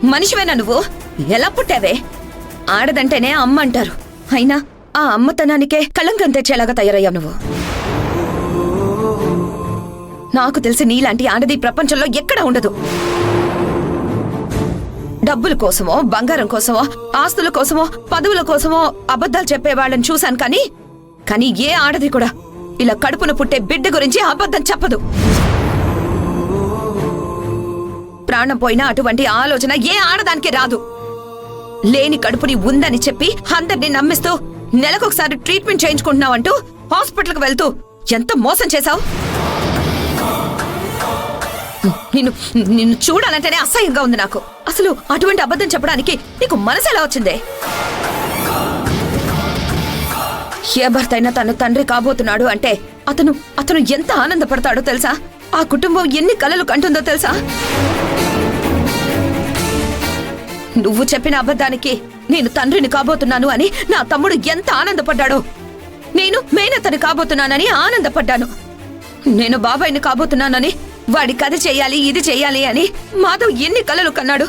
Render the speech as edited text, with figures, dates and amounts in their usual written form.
మనిషివేనా నువ్వు? ఎలా పుట్టావే? ఆడదంటేనే అమ్మ అంటారు, అయినా ఆ అమ్మతనానికే కళంకం తెచ్చేలాగా తయారయ్యావు నువ్వు. నాకు తెలిసి నీలాంటి ఆడది ప్రపంచంలో ఎక్కడా ఉండదు. డబ్బుల కోసమో, బంగారం కోసమో, ఆస్తుల కోసమో, పదవుల కోసమో అబద్ధాలు చెప్పేవాళ్ళని చూశాను, కానీ ఏ ఆడది కూడా ఇలా కడుపున పుట్టే బిడ్డ గురించి అబద్ధం చెప్పదు. ప్రాణం పోయినా అటువంటి ఆలోచన ఏ ఆడదానికి రాదు. లేని కడుపుని ఉందని చెప్పి అందరినీ నమ్మిస్తూ నెలకొకసారి ట్రీట్మెంట్ చేయించుకుంటున్నావంటూ హాస్పిటల్కి వెళ్తూ ఎంత మోసం చేశావు. నిన్ను చూడాలంటేనే అసహ్యంగా ఉంది నాకు. అసలు అటువంటి అబద్ధం చెప్పడానికి నీకు మనసు ఎలా వచ్చిందే? ఏ భర్త అయినా తను తండ్రి కాబోతున్నాడు అంటే అతను ఎంత ఆనందపడతాడో తెలుసా? ఆ కుటుంబం ఎన్ని కలలు కంటుందో తెలుసా? నువ్వు చెప్పిన అబద్ధానికి నేను తండ్రిని కాబోతున్నాను అని నా తమ్ముడు ఎంత ఆనందపడ్డాడో, నేను మేనత్తని కాబోతున్నానని ఆనందపడ్డాను. నేను బాబాయిని కాబోతున్నానని, వాడి కథ చెయ్యాలి, ఇది చెయ్యాలి అని మాధవ్ ఎన్ని కలలు కన్నాడు.